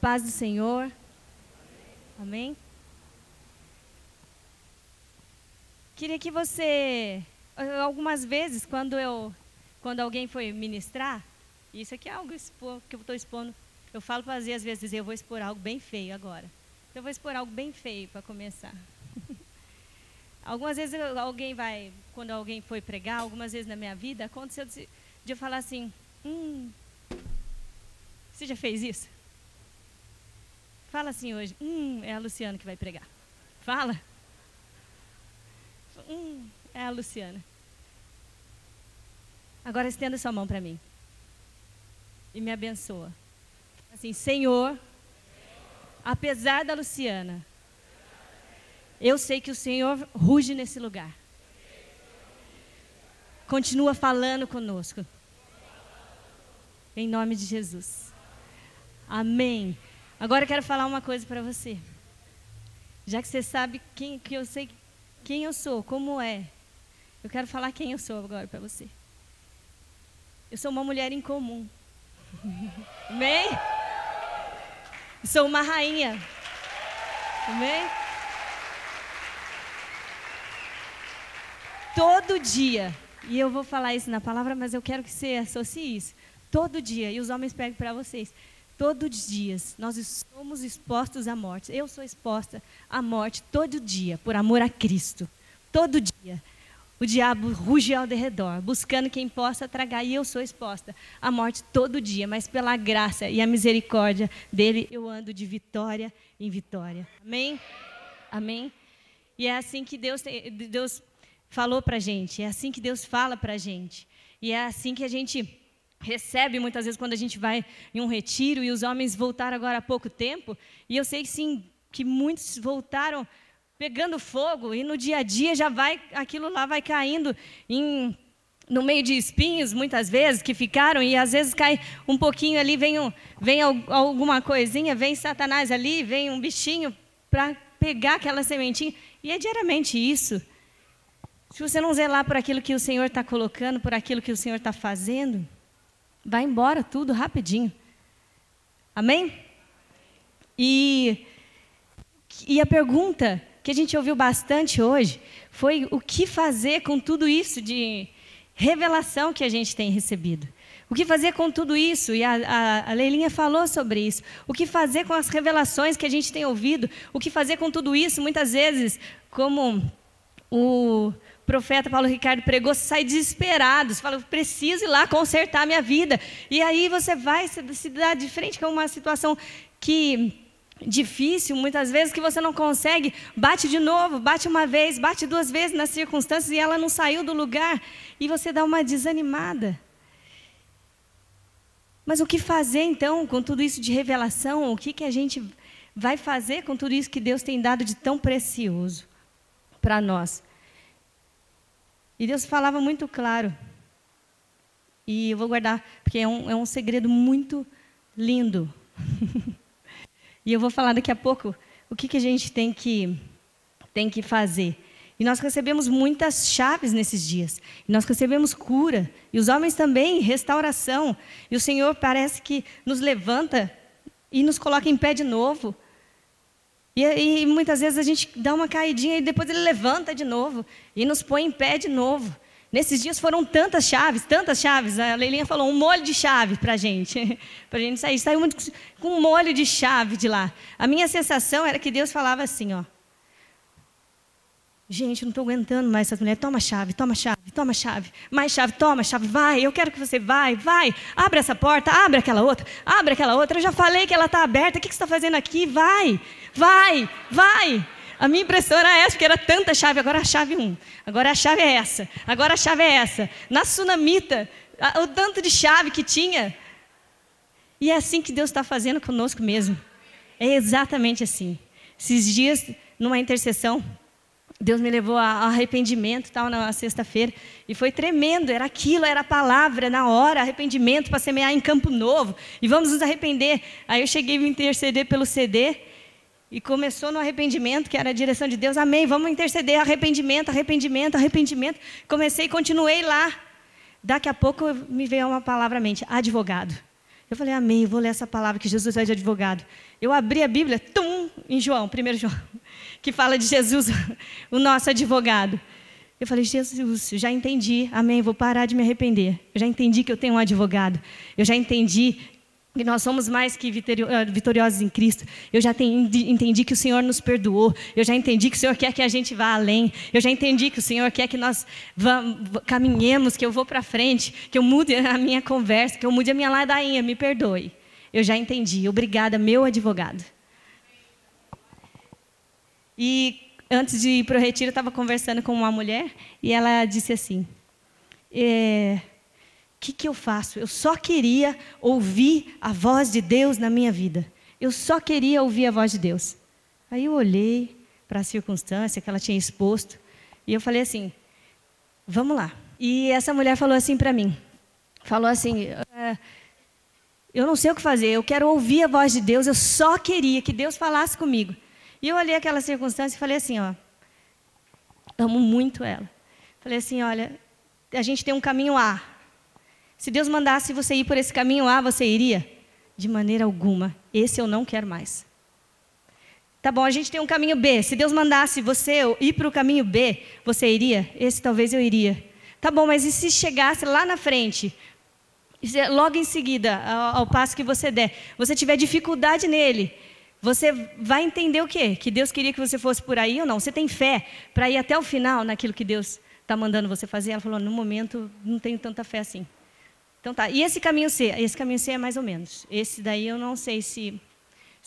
paz do Senhor. Amém? Queria que você, algumas vezes, quando alguém foi ministrar, isso aqui é algo que eu estou expondo, eu falo para às vezes, eu vou expor algo bem feio agora. Então eu vou expor algo bem feio para começar. Algumas vezes quando alguém foi pregar, algumas vezes na minha vida, aconteceu de eu falar assim, você já fez isso? Fala assim hoje, é a Luciana que vai pregar. Fala. É a Luciana. Agora estenda sua mão para mim. E me abençoa. Assim, Senhor, apesar da Luciana, eu sei que o Senhor ruge nesse lugar. Continua falando conosco. Em nome de Jesus. Amém. Agora eu quero falar uma coisa para você. Já que você sabe que eu sei quem eu sou, como é. Eu quero falar quem eu sou agora para você. Eu sou uma mulher incomum. Amém? Eu sou uma rainha. Amém? Todo dia, e eu vou falar isso na palavra, mas eu quero que você associe isso. Todo dia, e os homens pegam para vocês. Todos os dias nós somos expostos à morte. Eu sou exposta à morte todo dia, por amor a Cristo. Todo dia. O diabo ruge ao redor, buscando quem possa tragar. E eu sou exposta à morte todo dia. Mas pela graça e a misericórdia dele, eu ando de vitória em vitória. Amém? Amém? E é assim que Deus falou para a gente. É assim que Deus fala para a gente. E é assim que a gente recebe muitas vezes quando a gente vai em um retiro, e os homens voltaram agora há pouco tempo, e eu sei que sim, que muitos voltaram pegando fogo, e no dia a dia aquilo lá vai caindo no meio de espinhos, muitas vezes, que ficaram, e às vezes cai um pouquinho ali, vem alguma coisinha, vem Satanás ali, vem um bichinho para pegar aquela sementinha, e é diariamente isso. Se você não zelar por aquilo que o Senhor está colocando, por aquilo que o Senhor está fazendo, vai embora tudo rapidinho. Amém? E a pergunta que a gente ouviu bastante hoje foi o que fazer com tudo isso de revelação que a gente tem recebido. O que fazer com tudo isso? E a Leilinha falou sobre isso. O que fazer com as revelações que a gente tem ouvido? O que fazer com tudo isso? Muitas vezes, como o profeta Paulo Ricardo pregou, você sai desesperado, você fala, preciso ir lá consertar a minha vida. E aí você vai se dar de frente com uma situação difícil, muitas vezes, que você não consegue, bate de novo, bate uma vez, bate duas vezes nas circunstâncias e ela não saiu do lugar, e você dá uma desanimada. Mas o que fazer então com tudo isso de revelação? O que a gente vai fazer com tudo isso que Deus tem dado de tão precioso para nós? E Deus falava muito claro, e eu vou guardar, porque é um segredo muito lindo. E eu vou falar daqui a pouco o que a gente tem que fazer. E nós recebemos muitas chaves nesses dias. E nós recebemos cura. E os homens também, restauração. E o Senhor parece que nos levanta e nos coloca em pé de novo. E muitas vezes a gente dá uma caidinha e depois ele levanta de novo e nos põe em pé de novo. Nesses dias foram tantas chaves. A Leilinha falou, um molho de chave para a gente sair. Saiu muito com um molho de chave de lá. A minha sensação era que Deus falava assim, ó. Gente, não estou aguentando mais essas mulheres. Toma chave, mais chave, toma chave, vai. Eu quero que você vai. Abre essa porta, abre aquela outra. Eu já falei que ela está aberta. O que você está fazendo aqui? Vai. A minha impressão era essa, porque era tanta chave. Agora a chave 1. Agora a chave é essa. Na Sunamita, o tanto de chave que tinha. E é assim que Deus está fazendo conosco mesmo. É exatamente assim. Esses dias, numa intercessão, Deus me levou a arrependimento, na sexta-feira, e foi tremendo, era a palavra, na hora, arrependimento para semear em Campo Novo, e vamos nos arrepender. Aí eu cheguei a interceder pelo CD, e começou no arrependimento, que era a direção de Deus, amém, vamos interceder, arrependimento. Comecei e continuei lá. Daqui a pouco me veio uma palavra à mente, advogado. Eu falei, amém, vou ler essa palavra que Jesus é de advogado. Eu abri a Bíblia, em João, 1 João, que fala de Jesus, o nosso advogado. Eu falei, Jesus, já entendi, amém, vou parar de me arrepender. Eu já entendi que eu tenho um advogado. Eu já entendi que nós somos mais que vitoriosos em Cristo. Eu já entendi que o Senhor nos perdoou. Eu já entendi que o Senhor quer que a gente vá além. Eu já entendi que o Senhor quer que nós caminhemos, que eu vou para frente, que eu mude a minha conversa, que eu mude a minha ladainha, me perdoe. Eu já entendi. Obrigada, meu advogado. E antes de ir para o retiro, eu estava conversando com uma mulher e ela disse assim, o que eu faço? Eu só queria ouvir a voz de Deus na minha vida. Eu só queria ouvir a voz de Deus. Aí eu olhei para a circunstância que ela tinha exposto e eu falei assim, vamos lá. E essa mulher falou assim para mim, falou assim, eu não sei o que fazer, eu quero ouvir a voz de Deus, eu só queria que Deus falasse comigo. E eu olhei aquela circunstância e falei assim, amo muito ela. Falei assim, olha, a gente tem um caminho A. Se Deus mandasse você ir por esse caminho A, você iria? De maneira alguma. Esse eu não quero mais. Tá bom, a gente tem um caminho B. Se Deus mandasse você ir para o caminho B, você iria? Esse talvez eu iria. Tá bom, mas e se chegasse lá na frente, logo em seguida, ao passo que você der, você tiver dificuldade nele, você vai entender o quê? Que Deus queria que você fosse por aí ou não? Você tem fé para ir até o final naquilo que Deus está mandando você fazer? Ela falou, no momento, não tenho tanta fé assim. Então tá, e esse caminho C? Esse caminho C é mais ou menos. Esse daí eu não sei se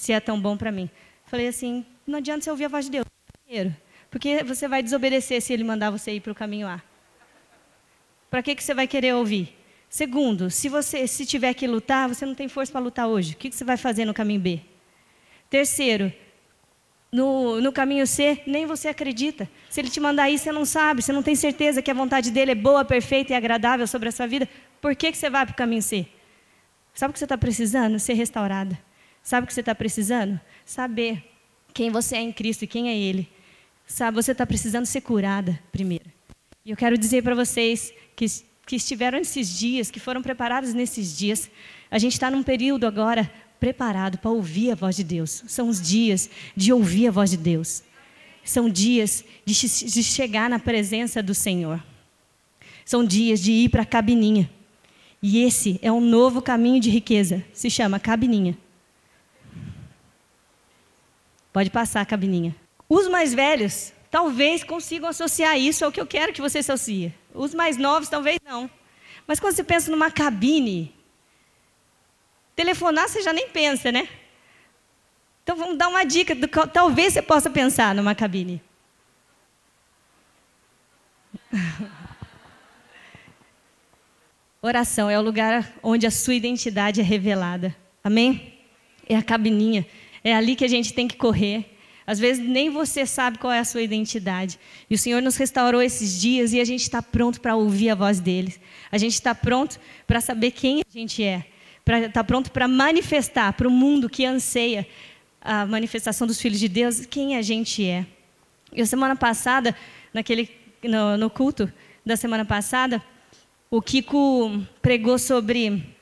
é tão bom para mim. Falei assim, não adianta você ouvir a voz de Deus, primeiro, porque você vai desobedecer se Ele mandar você ir para o caminho A. Para que você vai querer ouvir? Segundo, se tiver que lutar, você não tem força para lutar hoje. O que você vai fazer no caminho B? Terceiro, no caminho C, nem você acredita. Se Ele te mandar ir, você não sabe, você não tem certeza que a vontade dEle é boa, perfeita e agradável sobre a sua vida. Por que você vai para o caminho C? Sabe o que você está precisando? Ser restaurada. Sabe o que você está precisando? Saber quem você é em Cristo e quem é Ele. Sabe, você está precisando ser curada primeiro. E eu quero dizer para vocês que estiveram nesses dias, que foram preparados nesses dias, a gente está num período agora preparado para ouvir a voz de Deus. São os dias de ouvir a voz de Deus. São dias de chegar na presença do Senhor. São dias de ir para a cabininha. E esse é um novo caminho de riqueza. Se chama cabininha. Pode passar a cabininha. Os mais velhos talvez consigam associar isso ao que eu quero que você associe. Os mais novos talvez não. Mas quando você pensa numa cabine, telefonar você já nem pensa, né? Então vamos dar uma dica do que talvez você possa pensar numa cabine. Oração é o lugar onde a sua identidade é revelada. Amém? É a cabininha. É ali que a gente tem que correr. Às vezes nem você sabe qual é a sua identidade. E o Senhor nos restaurou esses dias e a gente está pronto para ouvir a voz dele. A gente está pronto para saber quem a gente é. Está pronto para manifestar para o mundo que anseia a manifestação dos filhos de Deus, quem a gente é. E semana passada, no culto da semana passada, o Kiko pregou sobre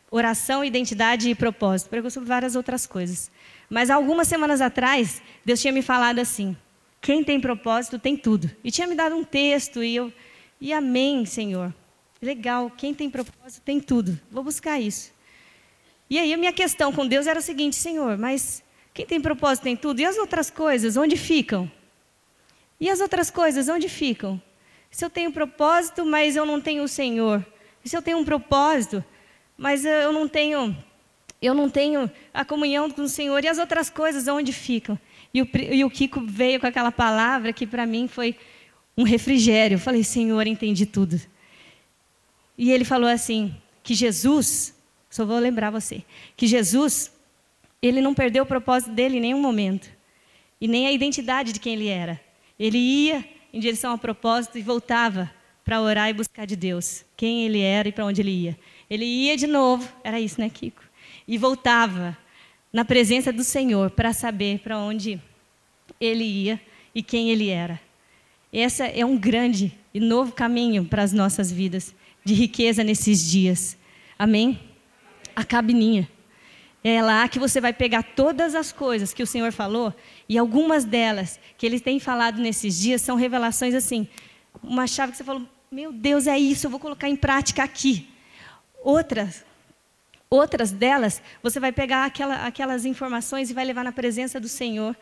oração, identidade e propósito. Pregou sobre várias outras coisas. Mas algumas semanas atrás, Deus tinha me falado assim, quem tem propósito tem tudo. E tinha me dado um texto e amém, Senhor. Legal, quem tem propósito tem tudo. Vou buscar isso. E aí a minha questão com Deus era o seguinte, Senhor, mas quem tem propósito tem tudo. E as outras coisas, onde ficam? E as outras coisas, onde ficam? Se eu tenho propósito, mas eu não tenho o Senhor. E se eu tenho um propósito, mas eu não tenho a comunhão com o Senhor, e as outras coisas onde ficam? E o Kiko veio com aquela palavra que para mim foi um refrigério. Eu falei, Senhor, entendi tudo. E ele falou assim, que Jesus, só vou lembrar você, que Jesus, ele não perdeu o propósito dele em nenhum momento, e nem a identidade de quem ele era. Ele ia em direção ao propósito e voltava para orar e buscar de Deus, quem ele era e para onde ele ia. Ele ia de novo, era isso, né, Kiko? E voltava na presença do Senhor para saber para onde ele ia e quem ele era. Esse é um grande e novo caminho para as nossas vidas. de riqueza nesses dias. Amém? A cabininha. É lá que você vai pegar todas as coisas que o Senhor falou, e algumas delas que Ele tem falado nesses dias são revelações assim, uma chave que você falou, meu Deus, é isso, eu vou colocar em prática aqui. Outras delas, você vai pegar aquelas informações e vai levar na presença do Senhor,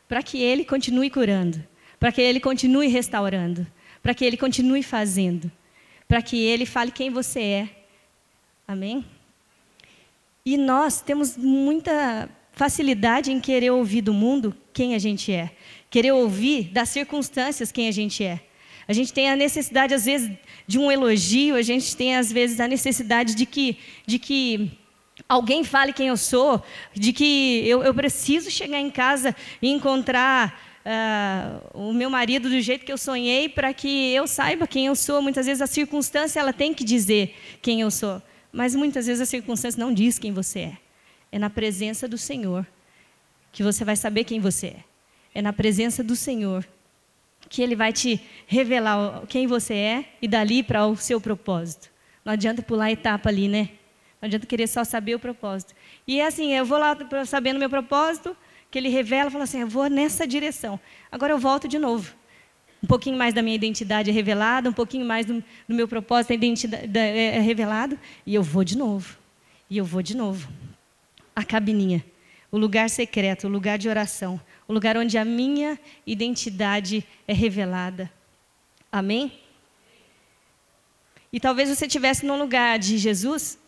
para que Ele continue curando, para que Ele continue restaurando, para que Ele continue fazendo, para que Ele fale quem você é. Amém? E nós temos muita facilidade em querer ouvir do mundo quem a gente é. Querer ouvir das circunstâncias quem a gente é. A gente tem a necessidade, às vezes, de um elogio. A gente tem, às vezes, a necessidade de que alguém fale quem eu sou. De que eu preciso chegar em casa e encontrar o meu marido do jeito que eu sonhei para que eu saiba quem eu sou. Muitas vezes a circunstância ela tem que dizer quem eu sou. Mas muitas vezes a circunstância não diz quem você é. É na presença do Senhor que você vai saber quem você é. É na presença do Senhor que Ele vai te revelar quem você é e dali para o seu propósito. Não adianta pular a etapa ali, né? Não adianta querer só saber o propósito. E é assim, eu vou lá sabendo o meu propósito, que Ele revela, fala assim, eu vou nessa direção. Agora eu volto de novo. Um pouquinho mais da minha identidade é revelada, um pouquinho mais do meu propósito é revelado, e eu vou de novo. E eu vou de novo. A cabininha, o lugar secreto, o lugar de oração, o lugar onde a minha identidade é revelada. Amém? E talvez você estivesse no lugar de Jesus,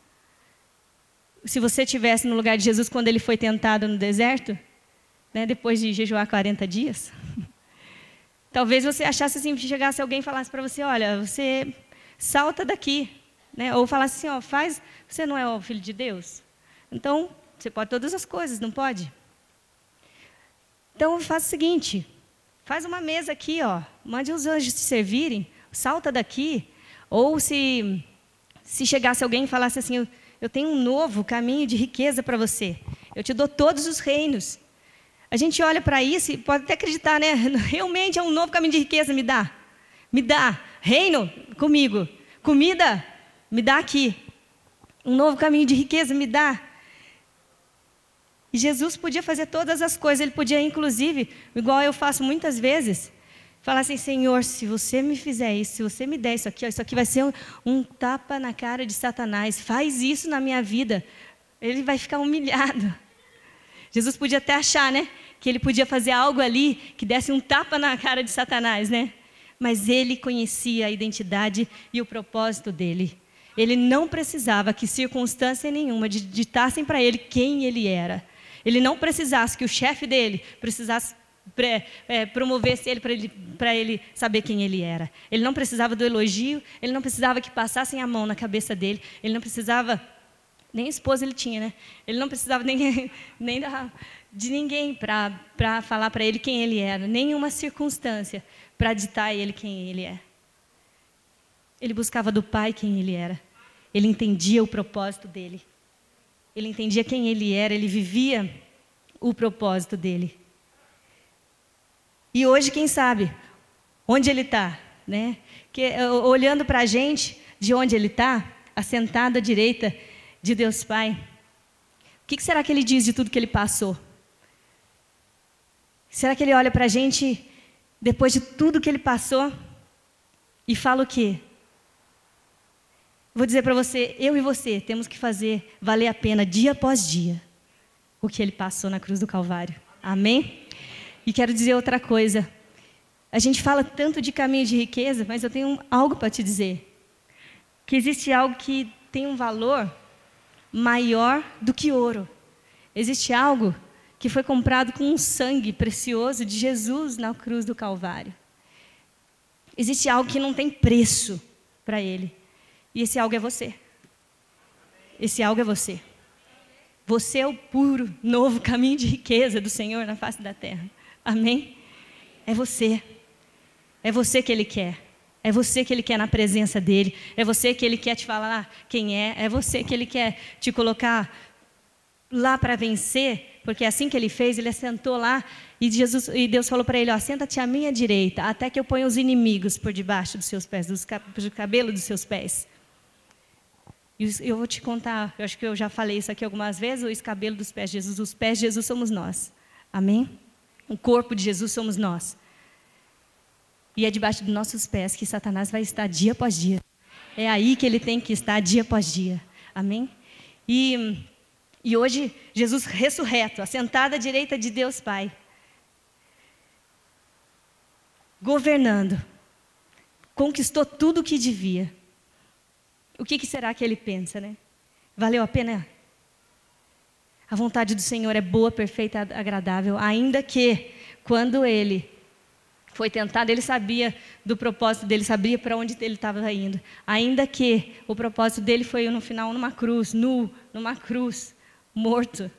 se você estivesse no lugar de Jesus quando Ele foi tentado no deserto, né, depois de jejuar 40 dias... Talvez você achasse assim, chegasse alguém e falasse para você, olha, você salta daqui, né? Ou falasse assim, você não é o Filho de Deus? Então, você pode todas as coisas, não pode? Então, faz o seguinte, faz uma mesa aqui, mande os anjos te servirem, salta daqui. Ou se chegasse alguém e falasse assim, eu tenho um novo caminho de riqueza para você, eu te dou todos os reinos. A gente olha para isso e pode até acreditar, né? Realmente é um novo caminho de riqueza, me dá. Me dá. Reino, comigo. Comida, me dá aqui. Um novo caminho de riqueza, me dá. E Jesus podia fazer todas as coisas. Ele podia, inclusive, igual eu faço muitas vezes, falar assim, Senhor, se você me fizer isso, se você me der isso aqui vai ser um tapa na cara de Satanás. Faz isso na minha vida. Ele vai ficar humilhado. Jesus podia até achar, né, que Ele podia fazer algo ali que desse um tapa na cara de Satanás, né? Mas Ele conhecia a identidade e o propósito dEle. Ele não precisava que circunstância nenhuma ditassem para Ele quem Ele era. Ele não precisasse que o chefe dele precisasse promovesse ele para ele saber quem ele era. Ele não precisava do elogio, ele não precisava que passassem a mão na cabeça dele, ele não precisava... Nem esposa ele tinha, né? Ele não precisava nem de ninguém para falar para ele quem ele era. Nenhuma circunstância para ditar a ele quem ele é. Ele buscava do Pai quem ele era. Ele entendia o propósito dele. Ele entendia quem ele era. Ele vivia o propósito dele. E hoje, quem sabe, onde ele está, né? Olhando para a gente, de onde ele está, assentado à direita de Deus Pai, o que será que Ele diz de tudo que Ele passou? Será que Ele olha para a gente, depois de tudo que Ele passou, e fala o quê? Vou dizer para você, eu e você temos que fazer valer a pena, dia após dia, o que Ele passou na cruz do Calvário. Amém? E quero dizer outra coisa, a gente fala tanto de caminho de riqueza, mas eu tenho algo para te dizer, que existe algo que tem um valor maior do que ouro. Existe algo que foi comprado com um sangue precioso de Jesus na cruz do Calvário. Existe algo que não tem preço para Ele. E esse algo é você. Esse algo é você. Você é o puro, novo caminho de riqueza do Senhor na face da terra. Amém? É você. É você que Ele quer. É você que Ele quer na presença dEle. É você que Ele quer te falar quem é. É você que Ele quer te colocar lá para vencer. Porque assim que Ele fez, Ele assentou lá. E Deus falou para Ele, senta-te à minha direita, até que eu ponha os inimigos por debaixo dos seus pés, do cabelo dos seus pés. Eu vou te contar, eu acho que eu já falei isso aqui algumas vezes, o escabelo dos pés de Jesus. Os pés de Jesus somos nós. Amém? O corpo de Jesus somos nós. E é debaixo dos nossos pés que Satanás vai estar dia após dia. É aí que ele tem que estar dia após dia. Amém? E hoje, Jesus ressurreto, assentado à direita de Deus Pai, governando, conquistou tudo o que devia. O que será que ele pensa, né? Valeu a pena? A vontade do Senhor é boa, perfeita, agradável, ainda que, quando ele foi tentado, ele sabia do propósito dele, sabia para onde ele estava indo. Ainda que o propósito dele foi, no final, numa cruz, numa cruz, morto,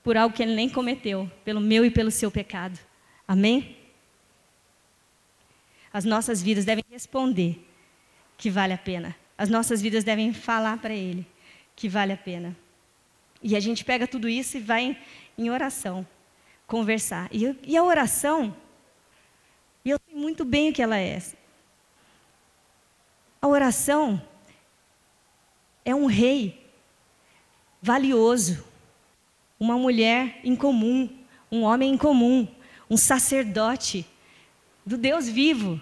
por algo que ele nem cometeu, pelo meu e pelo seu pecado. Amém? As nossas vidas devem responder que vale a pena. As nossas vidas devem falar para Ele que vale a pena. E a gente pega tudo isso e vai em oração, conversar. E a oração, e eu sei muito bem o que ela é. A oração é um rei valioso, uma mulher incomum, um homem incomum, um sacerdote do Deus vivo,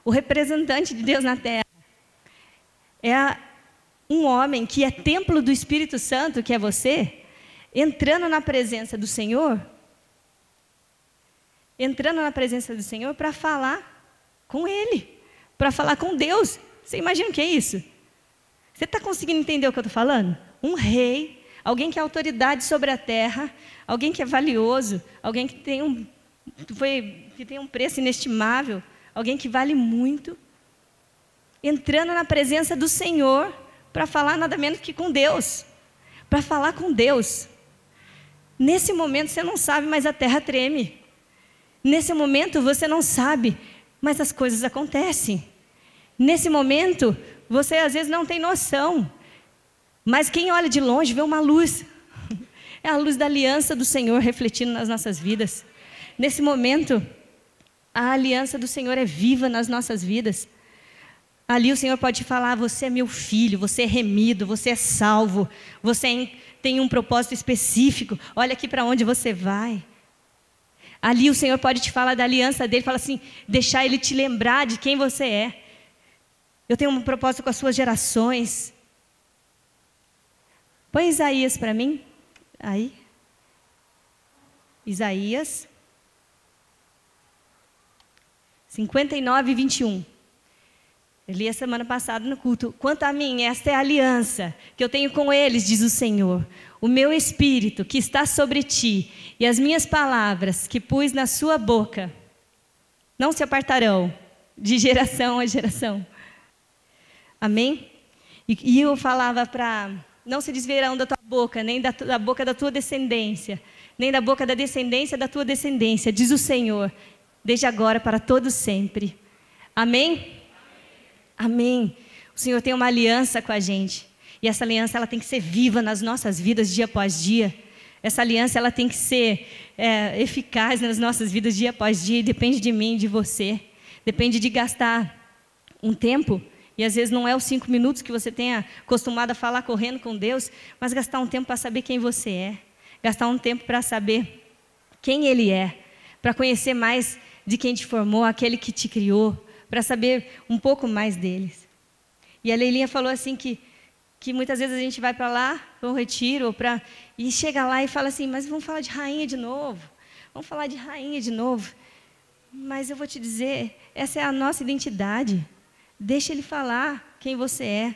o representante de Deus na terra. É um homem que é templo do Espírito Santo, que é você, entrando na presença do Senhor, para falar com Ele, para falar com Deus. Você imagina o que é isso? Você está conseguindo entender o que eu estou falando? Um rei, alguém que é autoridade sobre a terra, alguém que é valioso, alguém que tem um preço inestimável, alguém que vale muito, entrando na presença do Senhor para falar nada menos que com Deus, para falar com Deus. Nesse momento você não sabe, mas a terra treme. Nesse momento você não sabe, mas as coisas acontecem. Nesse momento você às vezes não tem noção, mas quem olha de longe vê uma luz. É a luz da aliança do Senhor refletindo nas nossas vidas. Nesse momento, a aliança do Senhor é viva nas nossas vidas. Ali o Senhor pode falar: você é meu filho, você é remido, você é salvo, você tem um propósito específico, olha aqui para onde você vai. Ali o Senhor pode te falar da aliança dele, fala assim, deixar ele te lembrar de quem você é. Eu tenho um propósito com as suas gerações. Põe Isaías para mim, aí. Isaías 59, 21. Eu li a semana passada no culto. Quanto a mim, esta é a aliança que eu tenho com eles, diz o Senhor. O meu espírito que está sobre ti e as minhas palavras que pus na sua boca não se apartarão de geração a geração. Amém? E eu falava para... Não se desviarão da tua boca, nem da boca da tua descendência, nem da boca da descendência da tua descendência, diz o Senhor, desde agora para todos sempre. Amém? Amém. O Senhor tem uma aliança com a gente. E essa aliança ela tem que ser viva nas nossas vidas dia após dia. Essa aliança ela tem que ser eficaz nas nossas vidas dia após dia. E depende de mim, de você. Depende de gastar um tempo. E às vezes não é os 5 minutos que você tenha acostumado a falar correndo com Deus. Mas gastar um tempo para saber quem você é. Gastar um tempo para saber quem Ele é. Para conhecer mais de quem te formou, aquele que te criou. Para saber um pouco mais deles. E a Leilinha falou assim que muitas vezes a gente vai para lá, para um retiro, e chega lá e fala assim, mas vamos falar de rainha de novo. Vamos falar de rainha de novo. Mas eu vou te dizer, essa é a nossa identidade. Deixa Ele falar quem você é.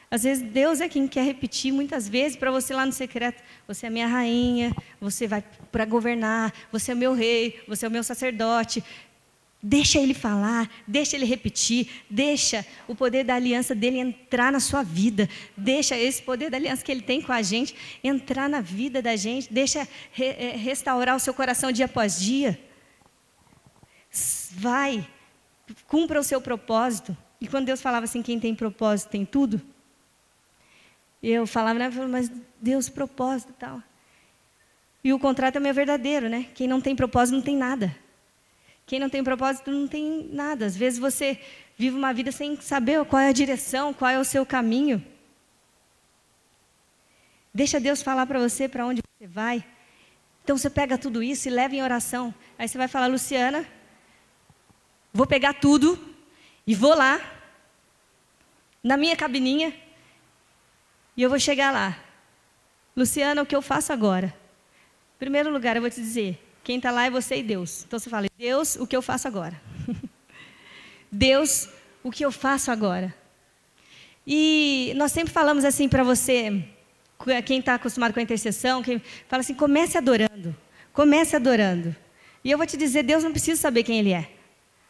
Às vezes Deus é quem quer repetir, muitas vezes, para você lá no secreto. Você é a minha rainha, você vai para governar, você é o meu rei, você é o meu sacerdote. Deixa Ele falar, deixa Ele repetir, deixa o poder da aliança dEle entrar na sua vida, deixa esse poder da aliança que Ele tem com a gente entrar na vida da gente, deixa restaurar o seu coração dia após dia. Vai, cumpra o seu propósito. E quando Deus falava assim, quem tem propósito tem tudo, eu falava, mas Deus, propósito e tal. E o contrário também é verdadeiro, né? Quem não tem propósito não tem nada. Quem não tem propósito não tem nada. Às vezes você vive uma vida sem saber qual é a direção, qual é o seu caminho. Deixa Deus falar para você para onde você vai. Então você pega tudo isso e leva em oração. Aí você vai falar, Luciana, vou pegar tudo e vou lá, na minha cabininha, e eu vou chegar lá. Luciana, o que eu faço agora? Em primeiro lugar, eu vou te dizer, quem está lá é você e Deus. Então você fala, Deus, o que eu faço agora? Deus, o que eu faço agora? E nós sempre falamos assim para você, quem está acostumado com a intercessão, quem fala assim, comece adorando. Comece adorando. E eu vou te dizer, Deus não precisa saber quem Ele é.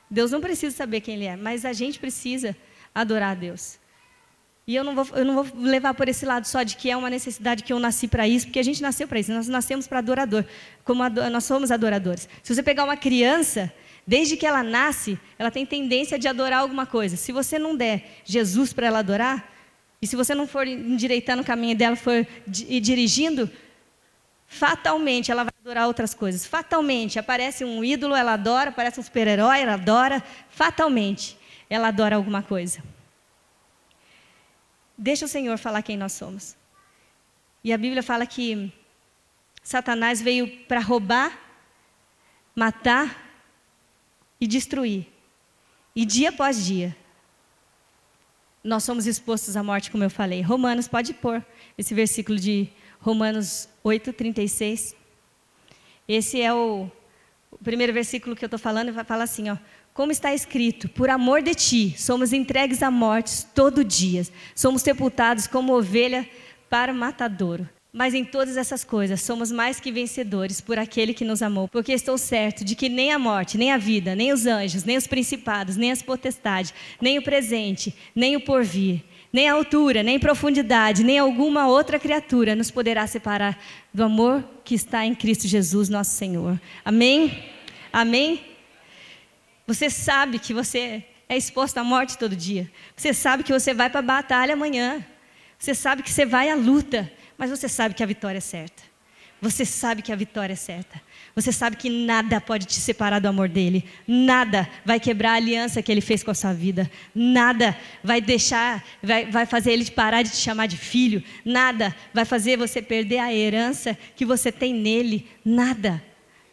Deus não precisa saber quem Ele é, mas a gente precisa adorar a Deus. E eu não vou levar por esse lado só de que é uma necessidade que eu nasci para isso, porque a gente nasceu para isso, nós nascemos para adorador, nós somos adoradores. Se você pegar uma criança, desde que ela nasce, ela tem tendência de adorar alguma coisa. Se você não der Jesus para ela adorar, e se você não for endireitando o caminho dela, for dirigindo, fatalmente ela vai adorar outras coisas. Fatalmente, aparece um ídolo, ela adora, aparece um super-herói, ela adora. Fatalmente, ela adora alguma coisa. Deixa o Senhor falar quem nós somos. E a Bíblia fala que Satanás veio para roubar, matar e destruir. E dia após dia, nós somos expostos à morte, como eu falei. Romanos, pode pôr esse versículo de Romanos 8:36. Esse é o primeiro versículo que eu estou falando, e vai falar assim, ó. Como está escrito, por amor de ti, somos entregues à morte todo dia. Somos sepultados como ovelha para o matadouro. Mas em todas essas coisas, somos mais que vencedores por aquele que nos amou. Porque estou certo de que nem a morte, nem a vida, nem os anjos, nem os principados, nem as potestades, nem o presente, nem o porvir, nem a altura, nem profundidade, nem alguma outra criatura nos poderá separar do amor que está em Cristo Jesus, nosso Senhor. Amém? Amém? Você sabe que você é exposto à morte todo dia. Você sabe que você vai para a batalha amanhã. Você sabe que você vai à luta. Mas você sabe que a vitória é certa. Você sabe que a vitória é certa. Você sabe que nada pode te separar do amor dele. Nada vai quebrar a aliança que ele fez com a sua vida. Nada vai vai fazer ele parar de te chamar de filho. Nada vai fazer você perder a herança que você tem nele. Nada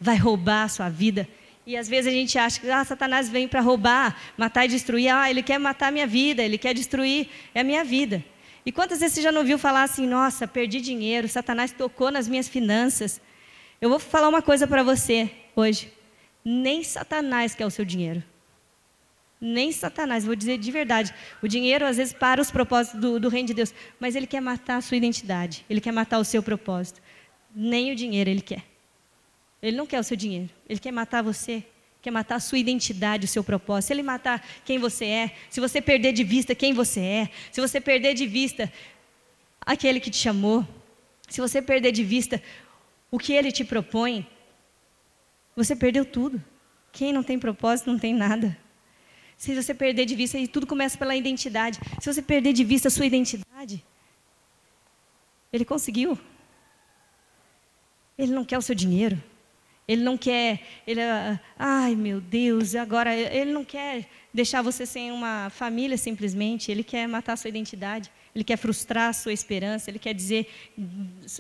vai roubar a sua vida. E às vezes a gente acha que Satanás vem para roubar, matar e destruir. Ele quer matar a minha vida, ele quer destruir a minha vida. E quantas vezes você já não ouviu falar assim, nossa, perdi dinheiro, Satanás tocou nas minhas finanças. Eu vou falar uma coisa para você hoje. Nem Satanás quer o seu dinheiro. Nem Satanás, vou dizer de verdade. O dinheiro às vezes para os propósitos do reino de Deus, mas ele quer matar a sua identidade, ele quer matar o seu propósito. Nem o dinheiro ele quer. Ele não quer o seu dinheiro, ele quer matar você, quer matar a sua identidade, o seu propósito. Se ele matar quem você é, se você perder de vista quem você é, se você perder de vista aquele que te chamou, se você perder de vista o que ele te propõe, você perdeu tudo. Quem não tem propósito não tem nada. Se você perder de vista, e tudo começa pela identidade. Se você perder de vista a sua identidade, ele conseguiu. Ele não quer o seu dinheiro. Ele não quer, ai meu Deus, agora ele não quer deixar você sem uma família simplesmente, ele quer matar a sua identidade, ele quer frustrar a sua esperança, ele quer dizer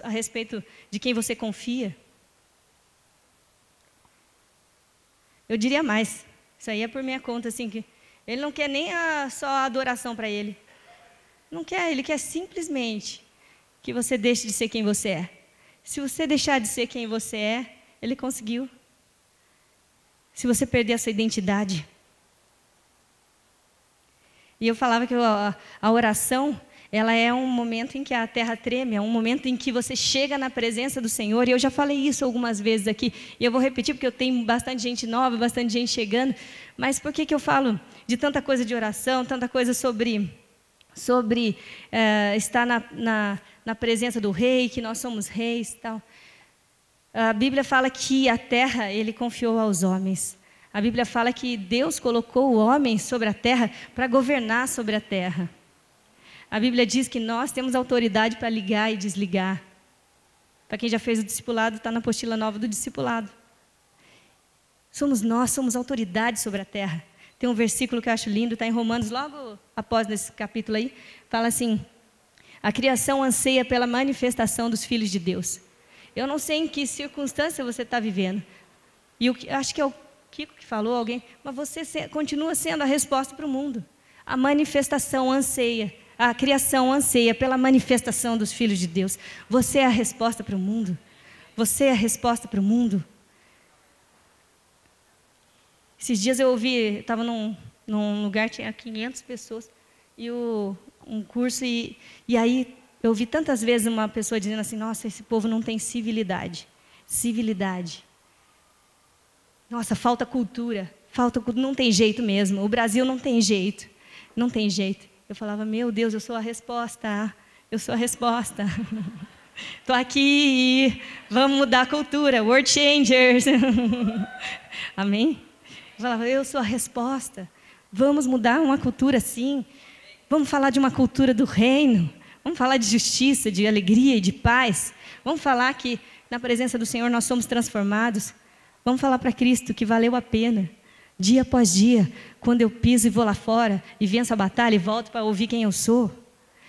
a respeito de quem você confia. Eu diria mais, isso aí é por minha conta, assim, que ele não quer nem só a adoração para ele. Não quer, ele quer simplesmente que você deixe de ser quem você é. Se você deixar de ser quem você é, ele conseguiu. Se você perder a sua identidade. E eu falava que a oração, ela é um momento em que a terra treme, é um momento em que você chega na presença do Senhor. E eu já falei isso algumas vezes aqui, e eu vou repetir porque eu tenho bastante gente nova, bastante gente chegando. Mas por que eu falo de tanta coisa de oração, tanta coisa sobre estar na presença do rei, que nós somos reis e tal? A Bíblia fala que a terra ele confiou aos homens. A Bíblia fala que Deus colocou o homem sobre a terra para governar sobre a terra. A Bíblia diz que nós temos autoridade para ligar e desligar. Para quem já fez o discipulado, está na apostila nova do discipulado. Somos autoridade sobre a terra. Tem um versículo que eu acho lindo, está em Romanos, logo após nesse capítulo aí, fala assim: A criação anseia pela manifestação dos filhos de Deus. Eu não sei em que circunstância você está vivendo. E acho que é o Kiko que falou, alguém, mas você continua sendo a resposta para o mundo. A manifestação anseia, a criação anseia pela manifestação dos filhos de Deus. Você é a resposta para o mundo. Você é a resposta para o mundo. Esses dias eu estava num lugar, tinha 500 pessoas, e um curso, e aí eu ouvi tantas vezes uma pessoa dizendo assim, nossa, esse povo não tem civilidade. Civilidade. Nossa, falta cultura, não tem jeito mesmo. O Brasil não tem jeito, não tem jeito. Eu falava, meu Deus, eu sou a resposta, eu sou a resposta. Estou aqui, vamos mudar a cultura, world changers. Amém? Eu falava, eu sou a resposta. Vamos mudar uma cultura sim. Vamos falar de uma cultura do reino. Vamos falar de justiça, de alegria e de paz. Vamos falar que na presença do Senhor nós somos transformados. Vamos falar para Cristo que valeu a pena. Dia após dia, quando eu piso e vou lá fora e venço a batalha e volto para ouvir quem eu sou.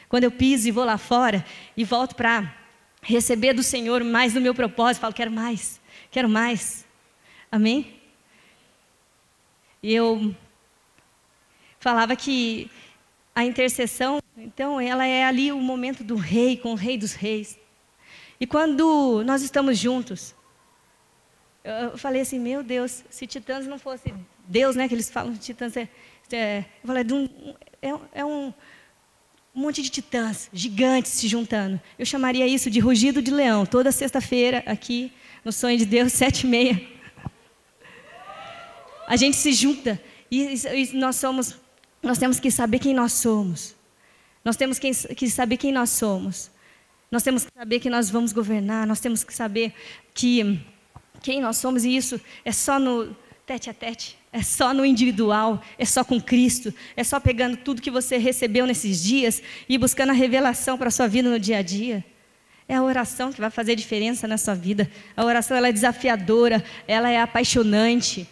Quando eu piso e vou lá fora e volto para receber do Senhor mais do meu propósito, falo, quero mais, quero mais. Amém? E eu falava que a intercessão, então, ela é ali o momento do rei, com o rei dos reis. E quando nós estamos juntos, eu falei assim, meu Deus, se Titãs não fosse Deus, né, que eles falam de Titãs, eu falei, é um monte de titãs, gigantes se juntando. Eu chamaria isso de rugido de leão, toda sexta-feira, aqui, no Sonho de Deus, 7h30. A gente se junta, e nós temos que saber quem nós somos. Nós temos que saber quem nós somos. Nós temos que saber que nós vamos governar, nós temos que saber quem nós somos, e isso é só no tete a tete, é só no individual, é só com Cristo, é só pegando tudo que você recebeu nesses dias e buscando a revelação para a sua vida no dia a dia. É a oração que vai fazer diferença na sua vida. A oração, ela é desafiadora, ela é apaixonante.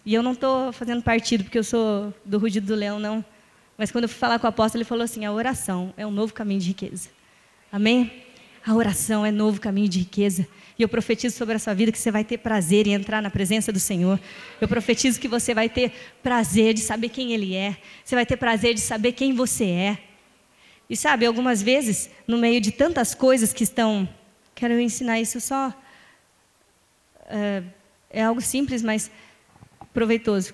E eu não estou fazendo partido porque eu sou do rugido do leão, não. Mas quando eu fui falar com o apóstolo, ele falou assim, a oração é um novo caminho de riqueza. Amém? A oração é um novo caminho de riqueza. E eu profetizo sobre a sua vida que você vai ter prazer em entrar na presença do Senhor. Eu profetizo que você vai ter prazer de saber quem Ele é. Você vai ter prazer de saber quem você é. E sabe, algumas vezes, no meio de tantas coisas que estão... Quero ensinar isso só... É algo simples, mas proveitoso.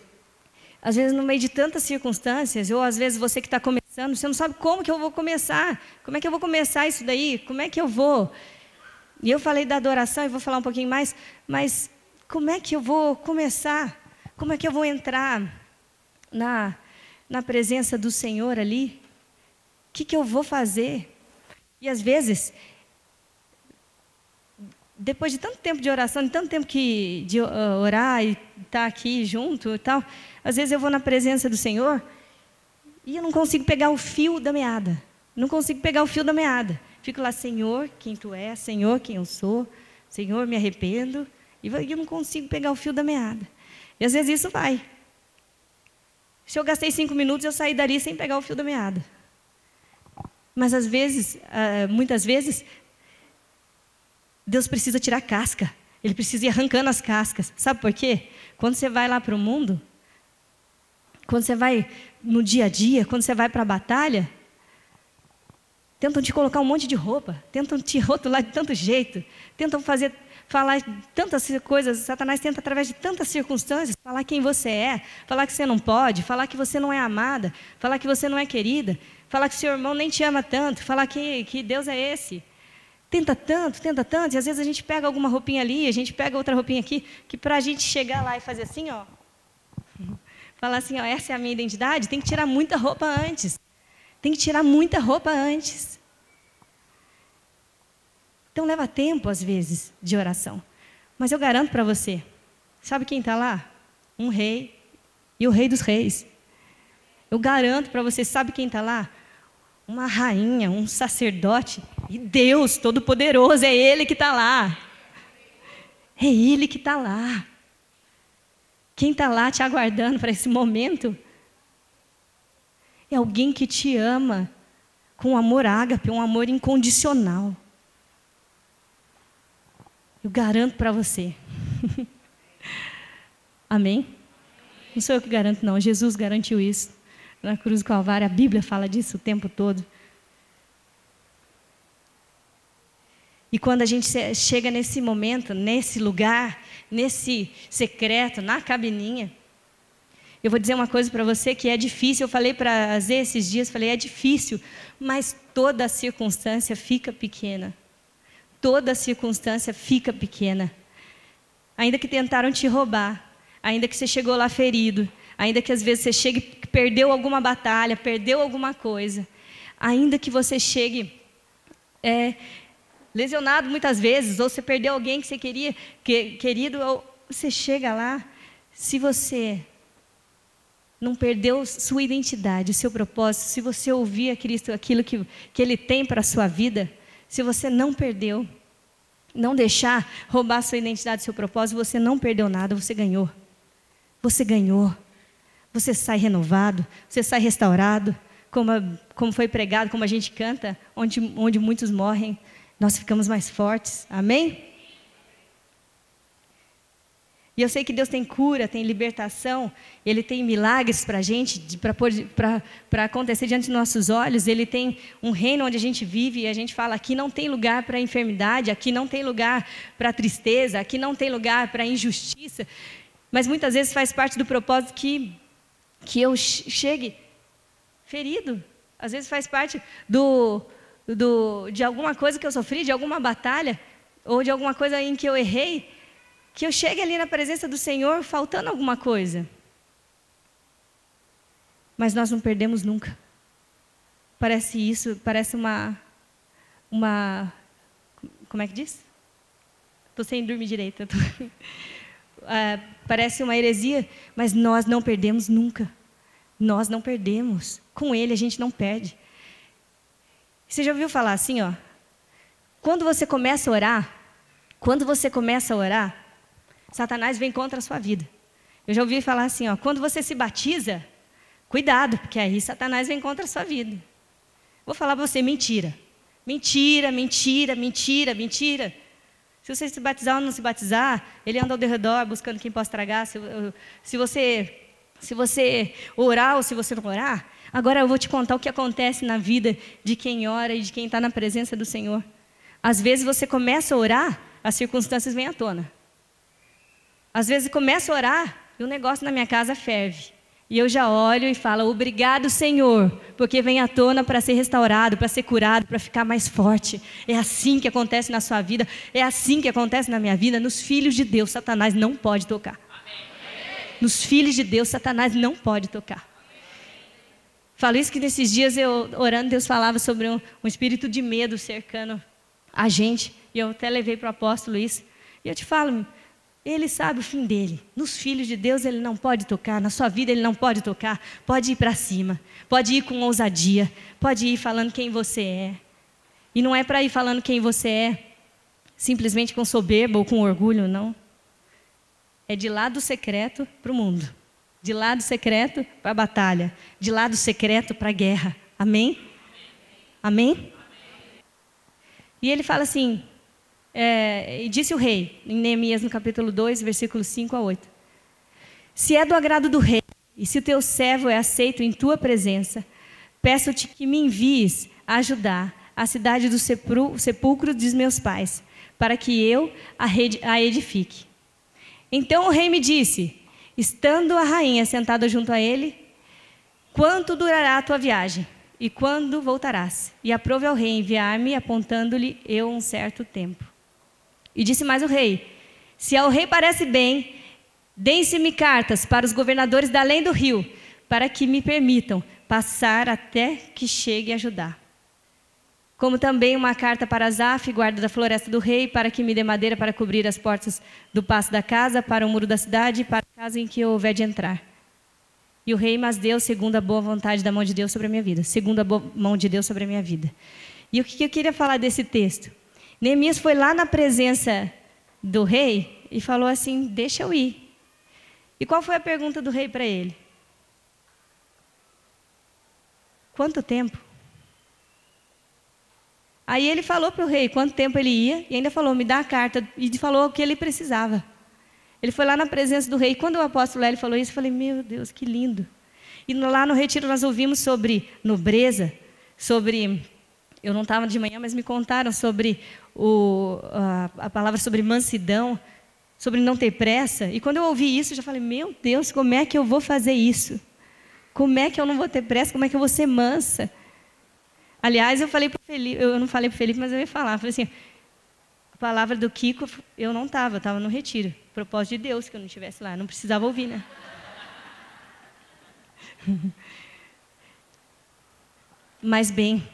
Às vezes, no meio de tantas circunstâncias, ou às vezes você que está começando, você não sabe como que eu vou começar. Como é que eu vou começar isso daí? Como é que eu vou? E eu falei da adoração, e vou falar um pouquinho mais, mas como é que eu vou começar? Como é que eu vou entrar na presença do Senhor ali? O que eu vou fazer? E às vezes, depois de tanto tempo de oração, de tanto tempo de orar e estar aqui junto e tal, às vezes eu vou na presença do Senhor e eu não consigo pegar o fio da meada. Não consigo pegar o fio da meada. Fico lá, Senhor, quem Tu és, Senhor, quem eu sou, Senhor, me arrependo, e eu não consigo pegar o fio da meada. E às vezes isso vai. Se eu gastei 5 minutos, eu saí dali sem pegar o fio da meada. Mas às vezes, muitas vezes, Deus precisa tirar casca. Ele precisa ir arrancando as cascas. Sabe por quê? Quando você vai lá para o mundo, quando você vai no dia a dia, quando você vai para a batalha, tentam te colocar um monte de roupa, tentam te rotular de tanto jeito, tentam falar tantas coisas. Satanás tenta, através de tantas circunstâncias, falar quem você é, falar que você não pode, falar que você não é amada, falar que você não é querida, falar que seu irmão nem te ama tanto, falar que Deus é esse. Tenta tanto, e às vezes a gente pega alguma roupinha ali, a gente pega outra roupinha aqui, que para a gente chegar lá e fazer assim, ó, falar assim, ó, essa é a minha identidade, tem que tirar muita roupa antes. Tem que tirar muita roupa antes. Então leva tempo, às vezes, de oração. Mas eu garanto para você, sabe quem está lá? Um rei e o rei dos reis. Eu garanto para você, sabe quem está lá? Uma rainha, um sacerdote, e Deus Todo-Poderoso, é Ele que está lá. É Ele que está lá. Quem está lá te aguardando para esse momento é alguém que te ama com amor ágape, um amor incondicional. Eu garanto para você. Amém? Não sou eu que garanto, não. Jesus garantiu isso. Na cruz do Calvário, a Bíblia fala disso o tempo todo. E quando a gente chega nesse momento, nesse lugar, nesse secreto, na cabininha, eu vou dizer uma coisa para você que é difícil. Eu falei para a Zê esses dias, falei, é difícil, mas toda circunstância fica pequena. Toda circunstância fica pequena. Ainda que tentaram te roubar, ainda que você chegou lá ferido, ainda que às vezes você chegue, perdeu alguma batalha, perdeu alguma coisa, ainda que você chegue lesionado muitas vezes, ou você perdeu alguém que você queria, querido, ou você chega lá, se você não perdeu sua identidade, o seu propósito, se você ouvir a Cristo, aquilo que Ele tem para a sua vida, se você não perdeu, não deixar roubar sua identidade, seu propósito, você não perdeu nada, você ganhou. Você ganhou. Você sai renovado, você sai restaurado, como foi pregado, como a gente canta, onde muitos morrem, nós ficamos mais fortes. Amém? E eu sei que Deus tem cura, tem libertação, Ele tem milagres para a gente, para acontecer diante dos nossos olhos. Ele tem um reino onde a gente vive e a gente fala, aqui não tem lugar para enfermidade, aqui não tem lugar para tristeza, aqui não tem lugar para injustiça. Mas muitas vezes faz parte do propósito que eu chegue ferido. Às vezes faz parte de alguma coisa que eu sofri, de alguma batalha, ou de alguma coisa em que eu errei, que eu chegue ali na presença do Senhor faltando alguma coisa. Mas nós não perdemos nunca. Parece uma como é que diz? Estou sem dormir direito. Parece uma heresia, mas nós não perdemos nunca. Nós não perdemos. Com Ele a gente não perde. Você já ouviu falar assim, ó? Quando você começa a orar, Satanás vem contra a sua vida. Eu já ouvi falar assim, ó, quando você se batiza, cuidado, porque aí Satanás vem contra a sua vida. Vou falar para você, mentira. Mentira, mentira, mentira, mentira. Se você se batizar ou não se batizar, ele anda ao redor buscando quem possa estragar. Se você orar ou se você não orar, agora eu vou te contar o que acontece na vida de quem ora e de quem está na presença do Senhor. Às vezes você começa a orar, as circunstâncias vêm à tona. Às vezes começa a orar e o negócio na minha casa ferve. E eu já olho e falo, obrigado, Senhor, porque vem à tona para ser restaurado, para ser curado, para ficar mais forte. É assim que acontece na sua vida, é assim que acontece na minha vida. Nos filhos de Deus, Satanás não pode tocar. Nos filhos de Deus, Satanás não pode tocar. Falo isso que nesses dias eu orando, Deus falava sobre um espírito de medo cercando a gente. E eu até levei para o apóstolo isso. E eu te falo, ele sabe o fim dele. Nos filhos de Deus ele não pode tocar, na sua vida ele não pode tocar. Pode ir para cima, pode ir com ousadia, pode ir falando quem você é. E não é para ir falando quem você é, simplesmente com soberba ou com orgulho, não. É de lá do secreto para o mundo. De lá do secreto para a batalha. De lá do secreto para a guerra. Amém? Amém? E ele fala assim... e disse o rei, em Neemias no capítulo 2, versículos 5 a 8. Se é do agrado do rei, e se o teu servo é aceito em tua presença, peço-te que me envies a ajudar a cidade do sepulcro dos meus pais, para que eu a edifique. Então o rei me disse, estando a rainha sentada junto a ele, quanto durará a tua viagem? E quando voltarás? E aprove ao rei enviar-me, apontando-lhe eu um certo tempo. E disse mais o rei, se ao rei parece bem, deem-se-me cartas para os governadores da além do rio, para que me permitam passar até que chegue a Judá. Como também uma carta para Asaf, guarda da floresta do rei, para que me dê madeira para cobrir as portas do paço da casa, para o muro da cidade e para a casa em que eu houver de entrar. E o rei mas deu segundo a boa vontade da mão de Deus sobre a minha vida. Segundo a boa mão de Deus sobre a minha vida. E o que eu queria falar desse texto? Neemias foi lá na presença do rei e falou assim, deixa eu ir. E qual foi a pergunta do rei para ele? Quanto tempo? Aí ele falou para o rei quanto tempo ele ia, e ainda falou, me dá a carta, e falou o que ele precisava. Ele foi lá na presença do rei. Quando o apóstolo Hélio falou isso, eu falei, meu Deus, que lindo. E lá no retiro nós ouvimos sobre nobreza, sobre... Eu não estava de manhã, mas me contaram sobre a palavra sobre mansidão, sobre não ter pressa. E quando eu ouvi isso, eu já falei, meu Deus, como é que eu vou fazer isso? Como é que eu não vou ter pressa? Como é que eu vou ser mansa? Aliás, eu falei para o Felipe, eu não falei para o Felipe, mas eu ia falar. Eu falei assim, a palavra do Kiko, eu não estava, eu estava no retiro. Propósito de Deus que eu não estivesse lá, não precisava ouvir, né? Mas bem,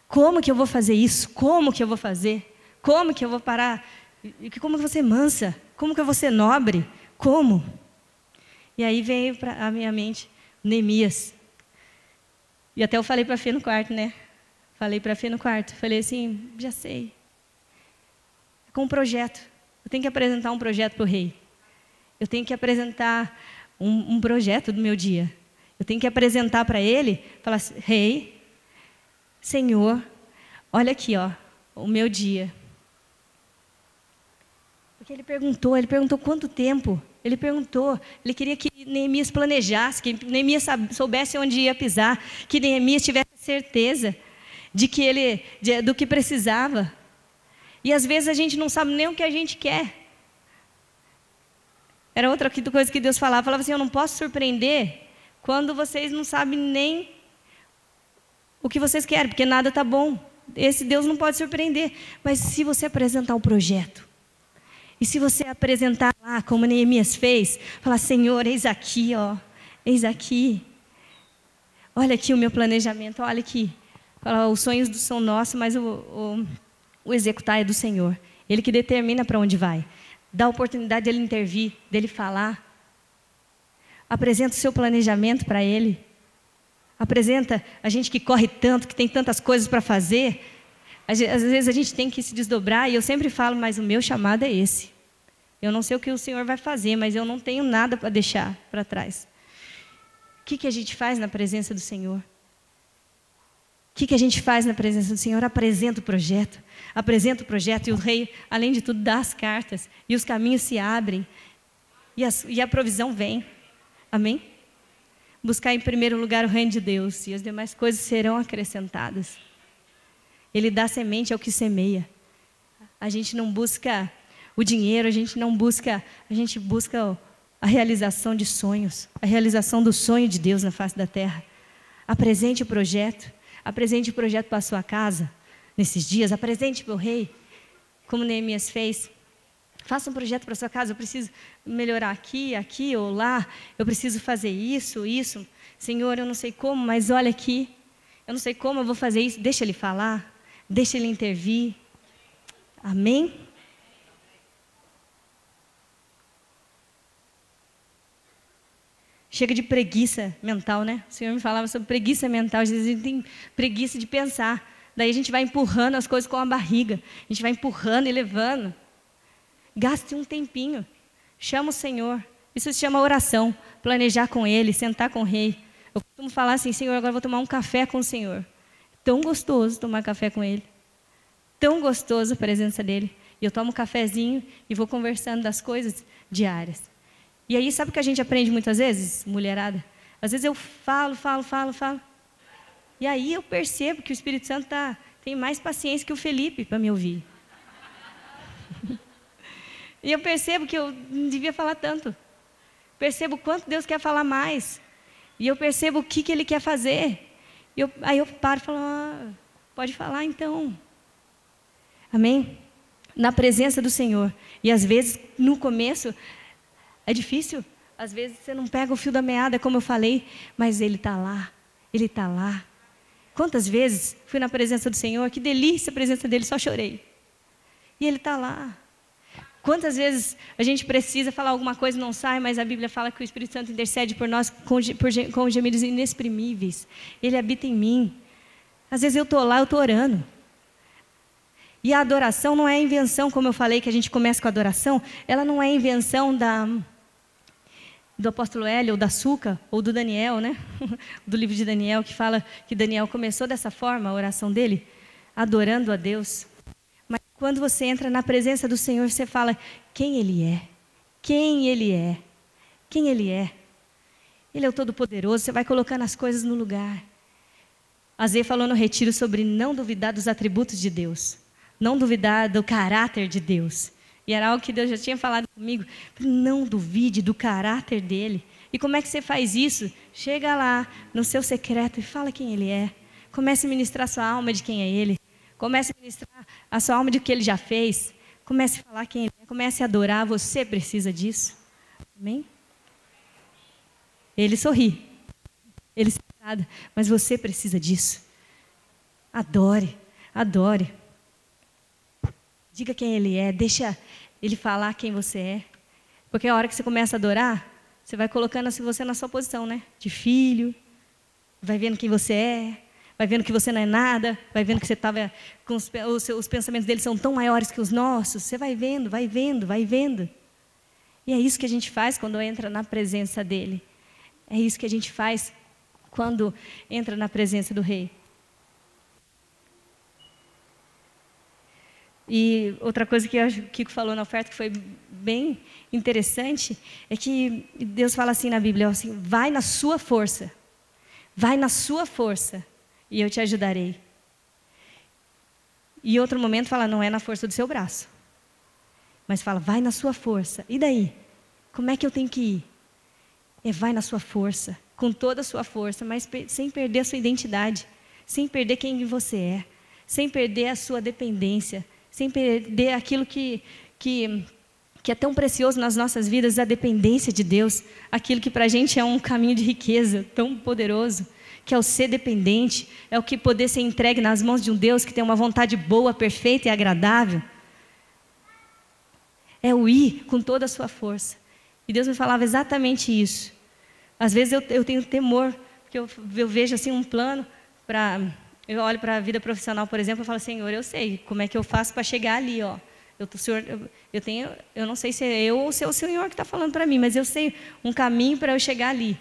como que eu vou fazer isso? Como que eu vou fazer? Como que eu vou parar? Como que eu vou ser mansa? Como que eu vou ser nobre? Como? E aí veio para a minha mente Neemias. E até eu falei para a Fê no quarto, né? Falei para a Fê no quarto. Falei assim, já sei. Com um projeto. Eu tenho que apresentar um projeto para o rei. Eu tenho que apresentar um projeto do meu dia. Eu tenho que apresentar para ele, falar assim, rei, Senhor, olha aqui, ó, o meu dia. Porque ele perguntou quanto tempo. Ele queria que Neemias planejasse, que Neemias soubesse onde ia pisar, que Neemias tivesse certeza do que precisava. E às vezes a gente não sabe nem o que a gente quer. Era outra coisa que Deus falava assim, eu não posso surpreender quando vocês não sabem nem o que vocês querem, porque nada está bom. Esse Deus não pode surpreender. Mas se você apresentar o projeto, e se você apresentar lá, como Neemias fez, falar, Senhor, eis aqui, ó, eis aqui. Olha aqui o meu planejamento, olha aqui. Fala, os sonhos são nossos, mas o executar é do Senhor. Ele que determina para onde vai. Dá a oportunidade dele intervir, dele falar. Apresenta o seu planejamento para ele. Apresenta a gente que corre tanto, que tem tantas coisas para fazer. Às vezes a gente tem que se desdobrar, e eu sempre falo, mas o meu chamado é esse. Eu não sei o que o Senhor vai fazer, mas eu não tenho nada para deixar para trás. O que a gente faz na presença do Senhor? O que a gente faz na presença do Senhor? Apresenta o projeto e o rei, além de tudo, dá as cartas, e os caminhos se abrem, e a provisão vem. Amém? Buscar em primeiro lugar o reino de Deus, e as demais coisas serão acrescentadas. Ele dá semente ao que semeia. A gente não busca o dinheiro, a gente busca a realização de sonhos, a realização do sonho de Deus na face da terra. Apresente o projeto para a sua casa, nesses dias, apresente para o rei, como Neemias fez. Faça um projeto para a sua casa, eu preciso melhorar aqui ou lá, eu preciso fazer isso. Senhor, eu não sei como, mas olha aqui, eu não sei como eu vou fazer isso, deixa ele falar. Deixa ele intervir. Amém? Chega de preguiça mental, né? O Senhor me falava sobre preguiça mental. Às vezes a gente tem preguiça de pensar. Daí a gente vai empurrando as coisas com a barriga. A gente vai empurrando e levando. Gaste um tempinho. Chama o Senhor. Isso se chama oração. Planejar com Ele, sentar com o Rei. Eu costumo falar assim, Senhor, agora eu vou tomar um café com o Senhor. Tão gostoso tomar café com Ele. Tão gostoso a presença dEle. E eu tomo um cafezinho e vou conversando das coisas diárias. E aí, sabe o que a gente aprende muitas vezes, mulherada? Às vezes eu falo. E aí eu percebo que o Espírito Santo tem mais paciência que o Felipe para me ouvir. E eu percebo que eu não devia falar tanto. Percebo o quanto Deus quer falar mais. E eu percebo o que Ele quer fazer. Aí eu paro e falo, pode falar então. Amém? Na presença do Senhor. E às vezes, no começo, é difícil. Às vezes você não pega o fio da meada, como eu falei, mas Ele está lá. Ele está lá. Quantas vezes fui na presença do Senhor, que delícia a presença dEle, só chorei. E Ele está lá. Quantas vezes a gente precisa falar alguma coisa e não sai, mas a Bíblia fala que o Espírito Santo intercede por nós com gemidos inexprimíveis. Ele habita em mim. Às vezes eu estou lá, eu estou orando. E a adoração não é invenção, como eu falei, que a gente começa com a adoração, ela não é invenção do apóstolo Hélio, ou da Suca, ou do Daniel, né? Do livro de Daniel, que fala que Daniel começou dessa forma, a oração dele, adorando a Deus. Mas quando você entra na presença do Senhor, você fala quem Ele é, quem Ele é, quem Ele é. Ele é o Todo-Poderoso, você vai colocando as coisas no lugar. A Zê falou no retiro sobre não duvidar dos atributos de Deus, não duvidar do caráter de Deus. E era algo que Deus já tinha falado comigo. Não duvide do caráter dele. E como é que você faz isso? Chega lá no seu secreto e fala quem Ele é. Comece a ministrar a sua alma de quem é Ele. Comece a ministrar a sua alma de o que Ele já fez. Comece a falar quem Ele é. Comece a adorar. Você precisa disso. Amém? Ele sorri. Ele se agrada. Mas você precisa disso. Adore. Adore. Diga quem Ele é, deixa Ele falar quem você é. Porque a hora que você começa a adorar, você vai colocando assim você na sua posição, né? De filho, vai vendo quem você é, vai vendo que você não é nada, vai vendo que você estava com os pensamentos dele são tão maiores que os nossos. Você vai vendo, vai vendo, vai vendo. E é isso que a gente faz quando entra na presença dele. É isso que a gente faz quando entra na presença do Rei. E outra coisa que o Kiko falou na oferta que foi bem interessante é que Deus fala assim na Bíblia, assim, vai na sua força, e eu te ajudarei. E outro momento fala, não é na força do seu braço, mas fala, vai na sua força. E daí? Como é que eu tenho que ir? Vai na sua força, com toda a sua força, mas sem perder a sua identidade, sem perder quem você é, sem perder a sua dependência, sem perder aquilo que é tão precioso nas nossas vidas, a dependência de Deus, aquilo que para a gente é um caminho de riqueza tão poderoso, que é o ser dependente, é o que poder ser entregue nas mãos de um Deus que tem uma vontade boa, perfeita e agradável. É o ir com toda a sua força. E Deus me falava exatamente isso. Às vezes eu tenho temor, porque eu vejo assim um plano para... Eu olho para a vida profissional, por exemplo, e falo, Senhor, eu sei como é que eu faço para chegar ali, ó. Eu não sei se é eu ou se é o Senhor que está falando para mim, mas eu sei um caminho para eu chegar ali.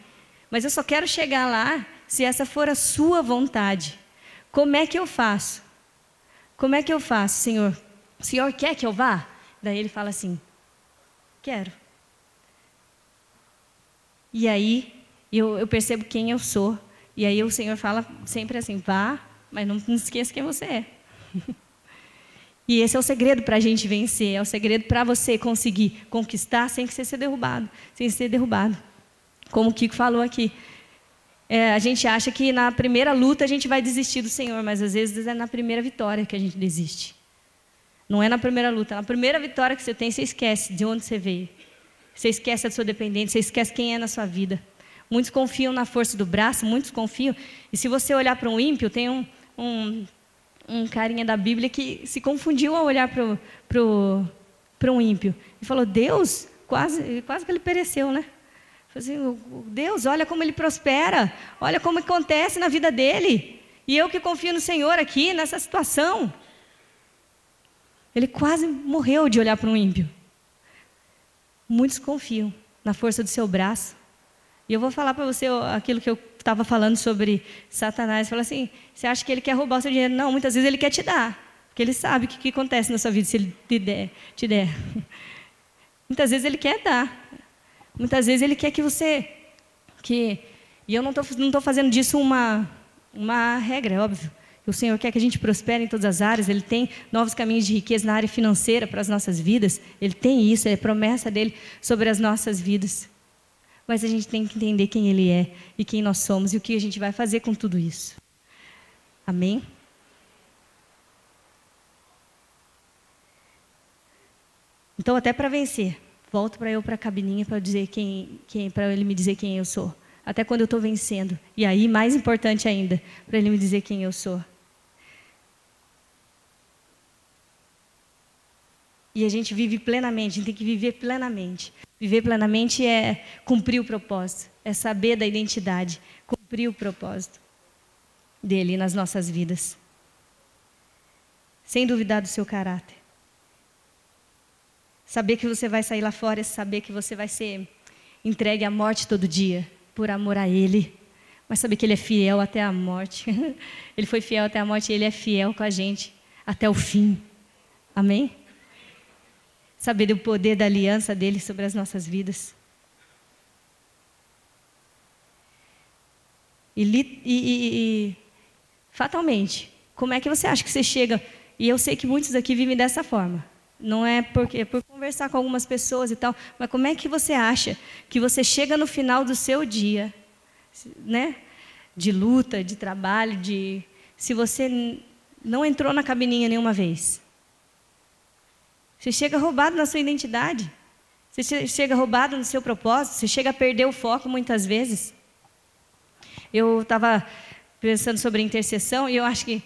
Mas eu só quero chegar lá se essa for a sua vontade. Como é que eu faço? Como é que eu faço, Senhor? O Senhor quer que eu vá? Daí ele fala assim, quero. E aí eu percebo quem eu sou. E aí o Senhor fala sempre assim, vá, mas não esqueça quem você é. E esse é o segredo para a gente vencer, é o segredo para você conseguir conquistar sem que você seja derrubado, sem ser derrubado. Como o Kiko falou aqui, a gente acha que na primeira luta a gente vai desistir do Senhor, mas às vezes é na primeira vitória que a gente desiste. Não é na primeira luta, na primeira vitória que você tem, você esquece de onde você veio. Você esquece da sua dependência, você esquece quem é na sua vida. Muitos confiam na força do braço, muitos confiam. E se você olhar para um ímpio, tem um carinha da Bíblia que se confundiu ao olhar para um ímpio. E falou, Deus, quase que ele pereceu, né? Falou assim, Deus, olha como ele prospera, olha como acontece na vida dele. E eu que confio no Senhor aqui, nessa situação. Ele quase morreu de olhar para um ímpio. Muitos confiam na força do seu braço. E eu vou falar para você aquilo que eu estava falando sobre Satanás. Fala assim, você acha que ele quer roubar o seu dinheiro? Não, muitas vezes ele quer te dar. Porque ele sabe o que acontece na sua vida se ele te der. Muitas vezes ele quer dar. Muitas vezes ele quer que você... E eu não estou fazendo disso uma regra, é óbvio. O Senhor quer que a gente prospere em todas as áreas. Ele tem novos caminhos de riqueza na área financeira para as nossas vidas. Ele tem isso, é promessa dele sobre as nossas vidas. Mas a gente tem que entender quem Ele é e quem nós somos e o que a gente vai fazer com tudo isso. Amém? Então, até para vencer, volto para eu para a cabininha para dizer para Ele me dizer quem eu sou. Até quando eu estou vencendo. E aí, mais importante ainda, para Ele me dizer quem eu sou. E a gente vive plenamente, a gente tem que viver plenamente. Viver plenamente é cumprir o propósito, é saber da identidade, cumprir o propósito dele nas nossas vidas. Sem duvidar do seu caráter. Saber que você vai sair lá fora, saber que você vai ser entregue à morte todo dia, por amor a Ele. Mas saber que Ele é fiel até a morte. Ele foi fiel até a morte e Ele é fiel com a gente até o fim. Amém? Saber do poder da aliança dEle sobre as nossas vidas. E fatalmente, como é que você acha que você chega? E eu sei que muitos aqui vivem dessa forma. Não é porque por conversar com algumas pessoas e tal, mas como é que você acha que você chega no final do seu dia, né? De luta, de trabalho, se você não entrou na cabininha nenhuma vez? Você chega roubado na sua identidade. Você chega roubado no seu propósito. Você chega a perder o foco muitas vezes. Eu estava pensando sobre intercessão e eu acho que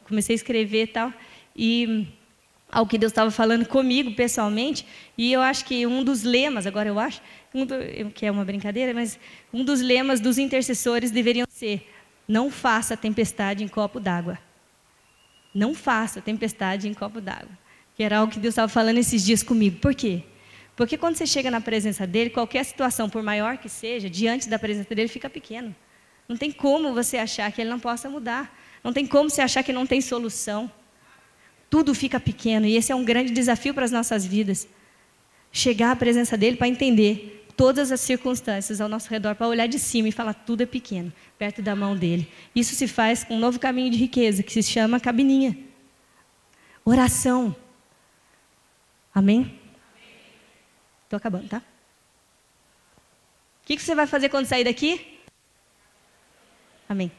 comecei a escrever e tal, e algo que Deus estava falando comigo pessoalmente, e eu acho que um dos lemas, agora eu acho, que é uma brincadeira, mas um dos lemas dos intercessores deveriam ser: não faça tempestade em copo d'água. Não faça tempestade em copo d'água. Que era algo que Deus estava falando esses dias comigo. Por quê? Porque quando você chega na presença dEle, qualquer situação, por maior que seja, diante da presença dEle, fica pequeno. Não tem como você achar que Ele não possa mudar. Não tem como você achar que não tem solução. Tudo fica pequeno. E esse é um grande desafio para as nossas vidas. Chegar à presença dEle para entender todas as circunstâncias ao nosso redor, para olhar de cima e falar: tudo é pequeno, perto da mão dEle. Isso se faz com um novo caminho de riqueza, que se chama cabininha. Oração. Amém? Estou acabando, tá? O que você vai fazer quando sair daqui? Amém.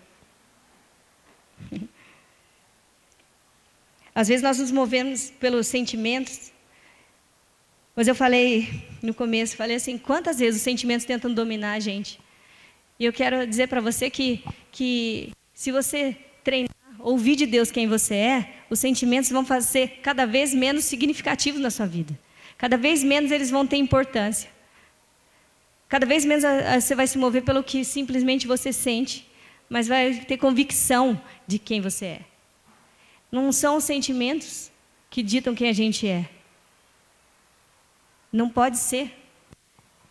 Às vezes nós nos movemos pelos sentimentos, mas eu falei no começo, falei assim, quantas vezes os sentimentos tentam dominar a gente? E eu quero dizer para você que se você treinar, ouvir de Deus quem você é, os sentimentos vão ser cada vez menos significativos na sua vida. Cada vez menos eles vão ter importância. Cada vez menos você vai se mover pelo que simplesmente você sente, mas vai ter convicção de quem você é. Não são os sentimentos que ditam quem a gente é. Não pode ser.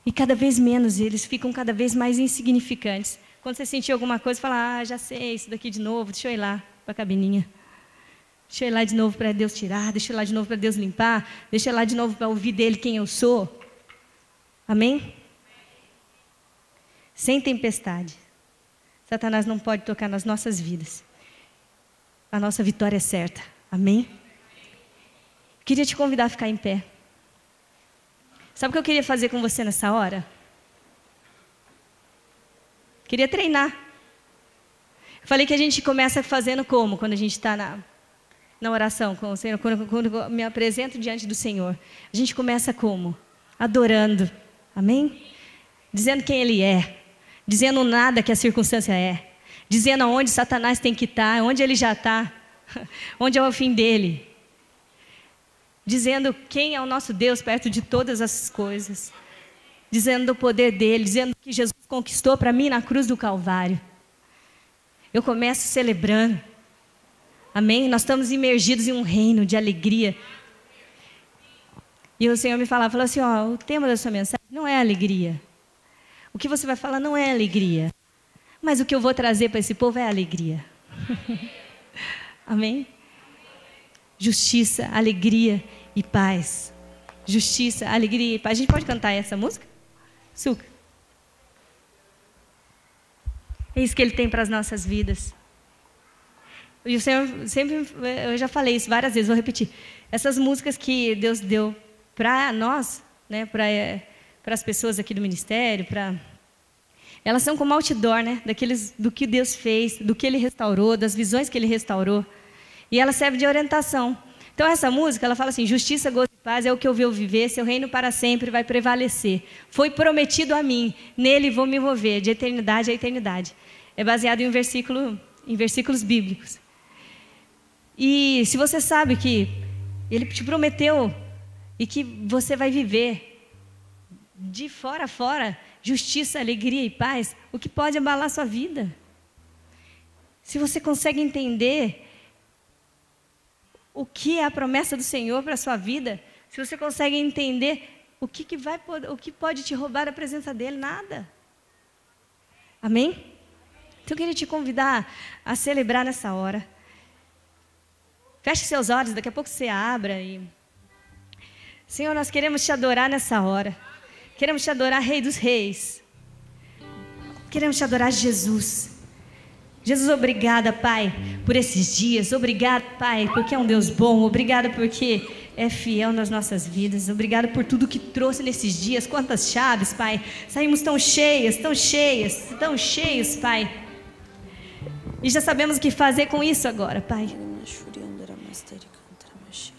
E cada vez menos, eles ficam cada vez mais insignificantes. Quando você sentir alguma coisa, fala: já sei, isso daqui de novo, deixa eu ir lá para a cabininha. Deixa eu ir lá de novo para Deus tirar, deixa eu ir lá de novo para Deus limpar, deixa eu ir lá de novo para ouvir dele quem eu sou. Amém? Sem tempestade. Satanás não pode tocar nas nossas vidas. A nossa vitória é certa. Amém? Queria te convidar a ficar em pé. Sabe o que eu queria fazer com você nessa hora? Queria treinar. Eu falei que a gente começa fazendo como? Quando a gente está na oração com o Senhor, quando eu me apresento diante do Senhor. A gente começa como? Adorando. Amém? Dizendo quem Ele é. Dizendo nada que a circunstância é. Dizendo aonde Satanás tem que estar, onde ele já está. Onde é o fim dele. Dizendo quem é o nosso Deus perto de todas as coisas. Dizendo do poder dele. Dizendo que Jesus conquistou para mim na cruz do Calvário. Eu começo celebrando. Amém? Nós estamos imergidos em um reino de alegria. E o Senhor me falou assim, o tema da sua mensagem não é alegria. O que você vai falar não é alegria. Mas o que eu vou trazer para esse povo é alegria. Amém? Justiça, alegria e paz. Justiça, alegria e paz. A gente pode cantar essa música? Suca. É isso que Ele tem para as nossas vidas. E o Senhor sempre, eu já falei isso várias vezes, vou repetir. Essas músicas que Deus deu para nós, né, para as pessoas aqui do ministério, elas são como outdoor, né, do que Deus fez, do que Ele restaurou, das visões que Ele restaurou. E ela serve de orientação. Então essa música, ela fala assim, justiça, gozo e paz é o que eu vou viver, seu reino para sempre vai prevalecer. Foi prometido a mim, nele vou me mover, de eternidade a eternidade. É baseado em versículos bíblicos. E se você sabe que Ele te prometeu e que você vai viver de fora a fora, justiça, alegria e paz, o que pode abalar sua vida? Se você consegue entender o que é a promessa do Senhor para a sua vida, se você consegue entender O que pode te roubar a presença dele? Nada. Amém? Então eu queria te convidar a celebrar nessa hora. Feche seus olhos, daqui a pouco você abra e... Senhor, nós queremos te adorar nessa hora. Queremos te adorar, Rei dos Reis. Queremos te adorar, Jesus. Jesus, obrigada, Pai, por esses dias. Obrigada, Pai, porque é um Deus bom. Obrigada porque é fiel nas nossas vidas. Obrigada por tudo que trouxe nesses dias. Quantas chaves, Pai. Saímos tão cheias, tão cheias, tão cheios, Pai. E já sabemos o que fazer com isso agora, Pai.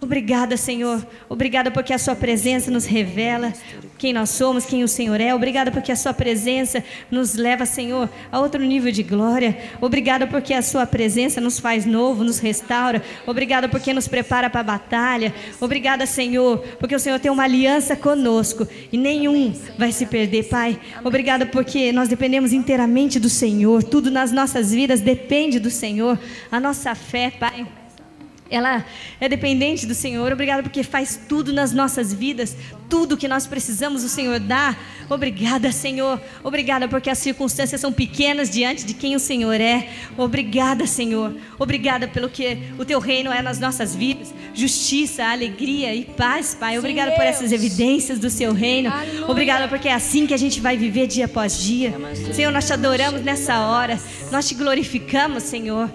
Obrigada, Senhor. Obrigada porque a sua presença nos revela quem nós somos, quem o Senhor é. Obrigada porque a sua presença nos leva, Senhor, a outro nível de glória. Obrigada porque a sua presença nos faz novo, nos restaura. Obrigada porque nos prepara para a batalha. Obrigada, Senhor, porque o Senhor tem uma aliança conosco e nenhum vai se perder, Pai. Obrigada porque nós dependemos inteiramente do Senhor. Tudo nas nossas vidas depende do Senhor. A nossa fé, Pai, ela é dependente do Senhor. Obrigada porque faz tudo nas nossas vidas. Tudo que nós precisamos o Senhor dá. Obrigada, Senhor. Obrigada porque as circunstâncias são pequenas diante de quem o Senhor é. Obrigada, Senhor. Obrigada pelo que o teu reino é nas nossas vidas. Justiça, alegria e paz, Pai. Obrigada por essas evidências do seu reino. Obrigada porque é assim que a gente vai viver dia após dia. Senhor, nós te adoramos nessa hora. Nós te glorificamos, Senhor.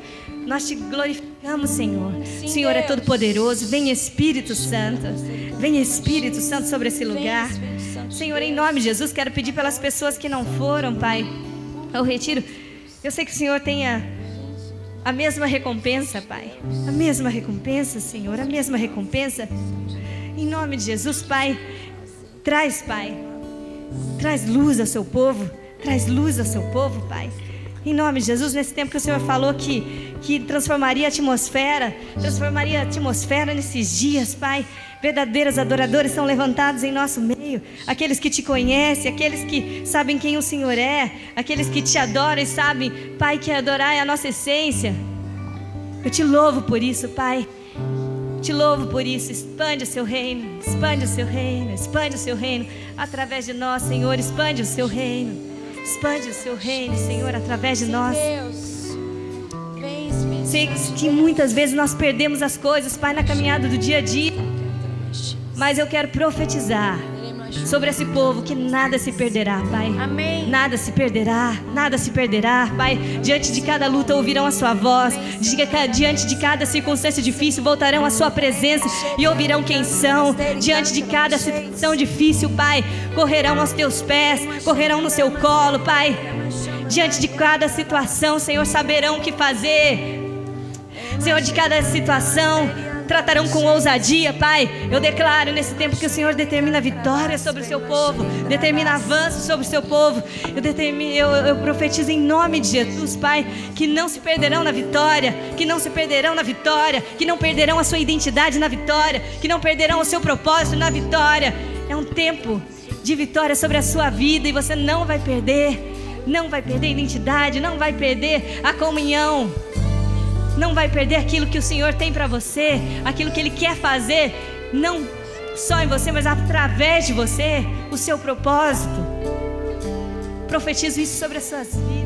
Nós te glorificamos, Senhor. O Senhor é todo poderoso. Vem Espírito Santo. Vem Espírito Santo sobre esse lugar. Senhor, em nome de Jesus, quero pedir pelas pessoas que não foram, Pai, ao retiro. Eu sei que o Senhor tenha a mesma recompensa, Pai. A mesma recompensa, Senhor. A mesma recompensa. Em nome de Jesus, Pai. Traz, Pai. Traz luz ao seu povo. Traz luz ao seu povo, Pai. Em nome de Jesus, nesse tempo que o Senhor falou que transformaria a atmosfera nesses dias, Pai. Verdadeiros adoradores são levantados em nosso meio. Aqueles que te conhecem, aqueles que sabem quem o Senhor é, aqueles que te adoram e sabem, Pai, que adorar é a nossa essência. Eu te louvo por isso, Pai. Te louvo por isso. Expande o seu reino, expande o seu reino, expande o seu reino através de nós, Senhor. Expande o seu reino. Expande o seu reino, Senhor, através de nós. Sei que muitas vezes nós perdemos as coisas, Pai, na caminhada do dia a dia. Mas eu quero profetizar sobre esse povo que nada se perderá, Pai. Amém. Nada se perderá, nada se perderá, Pai. Diante de cada luta ouvirão a sua voz. Diante de cada circunstância difícil voltarão à sua presença e ouvirão quem são. Diante de cada situação difícil, Pai, correrão aos teus pés, correrão no seu colo, Pai. Diante de cada situação, Senhor, saberão o que fazer. Senhor, de cada situação tratarão com ousadia, Pai. Eu declaro nesse tempo que o Senhor determina vitória sobre o seu povo, determina avanço sobre o seu povo. Eu profetizo em nome de Jesus, Pai, que não se perderão na vitória, que não se perderão na vitória, que não perderão a sua identidade na vitória, que não perderão o seu propósito na vitória. É um tempo de vitória sobre a sua vida e você não vai perder a identidade, não vai perder a comunhão. Não vai perder aquilo que o Senhor tem para você, aquilo que Ele quer fazer, não só em você, mas através de você, o seu propósito. Profetizo isso sobre as suas vidas.